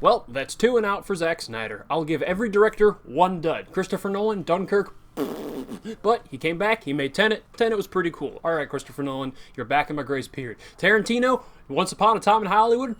Well, that's 2 and out for Zack Snyder. I'll give every director 1 dud. Christopher Nolan, Dunkirk, but he came back, he made Tenet. Tenet was pretty cool. Alright, Christopher Nolan, you're back in my grace period. Tarantino, Once Upon a Time in Hollywood.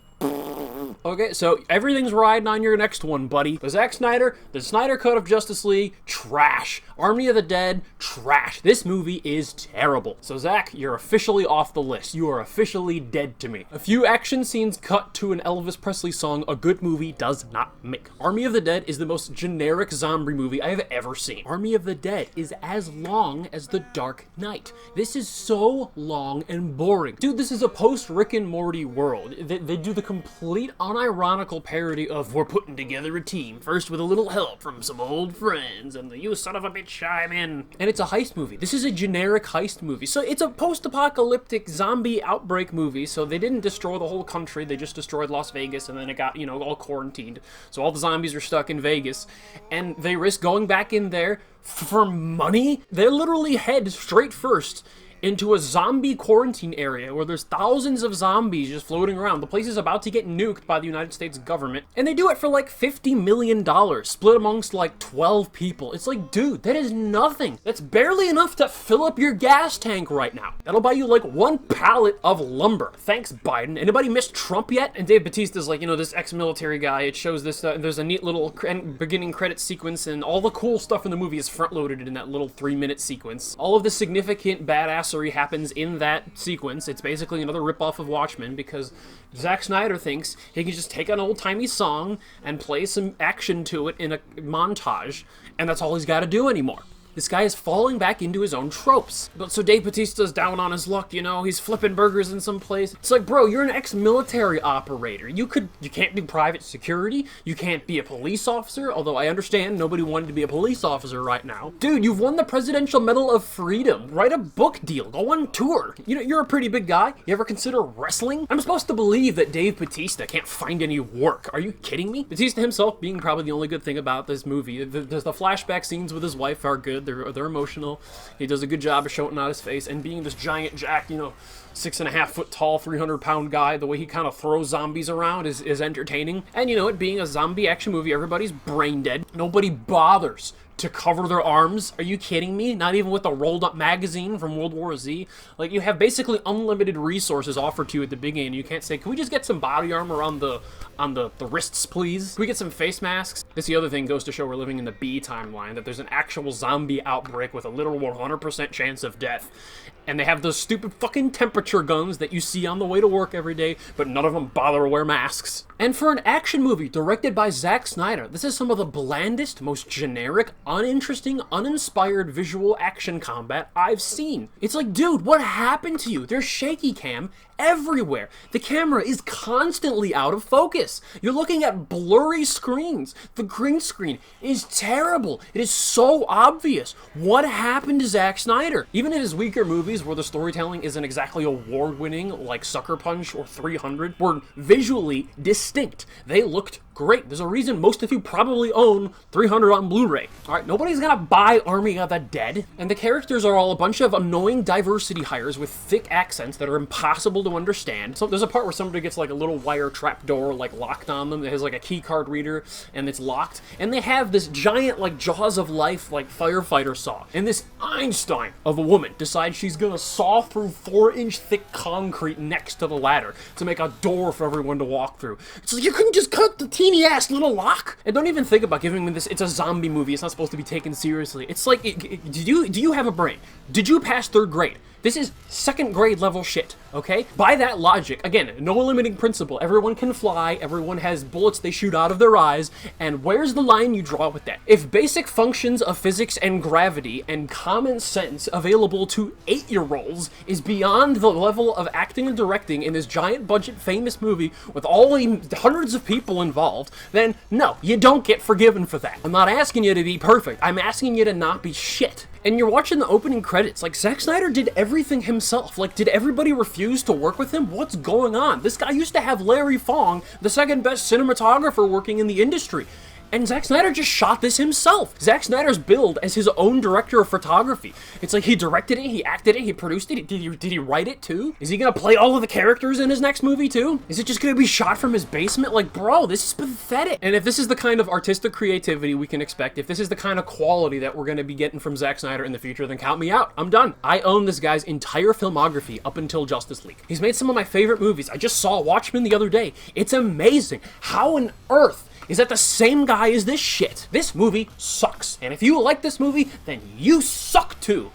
Okay, so everything's riding on your next one, buddy. The Zack Snyder, the Snyder Cut of Justice League, trash. Army of the Dead, trash. This movie is terrible. So Zack, you're officially off the list. You are officially dead to me. A few action scenes cut to an Elvis Presley song a good movie does not make. Army of the Dead is the most generic zombie movie I have ever seen. Army of the Dead is as long as The Dark Knight. This is so long and boring. Dude, this is a post-Rick and Morty world. They do the complete unironical parody of we're putting together a team, first with a little help from some old friends, and the you son of a bitch I'm in. And it's a heist movie. This is a generic heist movie. So it's a post-apocalyptic zombie outbreak movie, so they didn't destroy the whole country, they just destroyed Las Vegas, and then it got, all quarantined. So all the zombies are stuck in Vegas, and they risk going back in there for money? They literally head straight first into a zombie quarantine area where there's thousands of zombies just floating around. The place is about to get nuked by the United States government, and they do it for like $50 million, split amongst like 12 people. It's like, dude, that is nothing. That's barely enough to fill up your gas tank right now. That'll buy you like 1 pallet of lumber. Thanks, Biden. Anybody missed Trump yet? And Dave Bautista's like, this ex-military guy. It shows this, there's a neat little beginning credit sequence, and all the cool stuff in the movie is front-loaded in that little 3-minute sequence. All of the significant badass happens in that sequence. It's basically another ripoff of Watchmen because Zack Snyder thinks he can just take an old-timey song and play some action to it in a montage, and that's all he's got to do anymore. This guy is falling back into his own tropes. But so Dave Bautista's down on his luck, he's flipping burgers in some place. It's like, bro, you're an ex-military operator. You can't do private security. You can't be a police officer, although I understand nobody wanted to be a police officer right now. Dude, you've won the Presidential Medal of Freedom. Write a book deal. Go on tour. You're a pretty big guy. You ever consider wrestling? I'm supposed to believe that Dave Bautista can't find any work. Are you kidding me? Bautista himself being probably the only good thing about this movie. The flashback scenes with his wife are good. They're emotional. He does a good job of showing out his face, and being this giant jack, 6.5 foot tall, 300-pound guy, the way he kind of throws zombies around is entertaining. And it being a zombie action movie, everybody's brain dead. Nobody bothers to cover their arms. Are you kidding me? Not even with a rolled up magazine from World War Z. Like, you have basically unlimited resources offered to you at the beginning. You can't say, can we just get some body armor on the wrists, please? Can we get some face masks? This the other thing goes to show we're living in the B timeline, that there's an actual zombie outbreak with a literal 100% chance of death. And they have those stupid fucking temperature guns that you see on the way to work every day, but none of them bother to wear masks. And for an action movie directed by Zack Snyder, this is some of the blandest, most generic, uninteresting, uninspired visual action combat I've seen. It's like, dude, what happened to you? There's shaky cam everywhere. The camera is constantly out of focus. You're looking at blurry screens. The green screen is terrible. It is so obvious. What happened to Zack Snyder? Even in his weaker movies where the storytelling isn't exactly award-winning, like Sucker Punch or 300, were visually distinct. They looked great. There's a reason most of you probably own 300 on Blu-ray. Alright, nobody's gonna buy Army of the Dead. And the characters are all a bunch of annoying diversity hires with thick accents that are impossible to understand. So there's a part where somebody gets like a little wire trap door like locked on them. It has like a key card reader and it's locked. And they have this giant like Jaws of Life like firefighter saw. And this Einstein of a woman decides she's gonna saw through 4-inch thick concrete next to the ladder to make a door for everyone to walk through. It's like, you couldn't just cut the teeny ass little lock. And don't even think about giving me this. It's a zombie movie. It's not supposed to be taken seriously. It's like, do you have a brain? Did you pass 3rd grade? This is 2nd grade level shit, okay? By that logic, again, no limiting principle. Everyone can fly, everyone has bullets they shoot out of their eyes, and where's the line you draw with that? If basic functions of physics and gravity and common sense available to 8-year-olds is beyond the level of acting and directing in this giant budget famous movie with all the hundreds of people involved, then no, you don't get forgiven for that. I'm not asking you to be perfect, I'm asking you to not be shit. And you're watching the opening credits, like, Zack Snyder did everything himself. Like, did everybody refuse to work with him? What's going on? This guy used to have Larry Fong, the 2nd best cinematographer working in the industry. And Zack Snyder just shot this himself. Zack Snyder's billed as his own director of photography. It's like he directed it, he acted it, he produced it. Did he write it too? Is he gonna play all of the characters in his next movie too? Is it just gonna be shot from his basement? Like, bro, this is pathetic. And if this is the kind of artistic creativity we can expect, if this is the kind of quality that we're gonna be getting from Zack Snyder in the future, then count me out. I'm done. I own this guy's entire filmography up until Justice League. He's made some of my favorite movies. I just saw Watchmen the other day. It's amazing. How on earth is that the same guy as this shit? This movie sucks. And if you like this movie, then you suck too.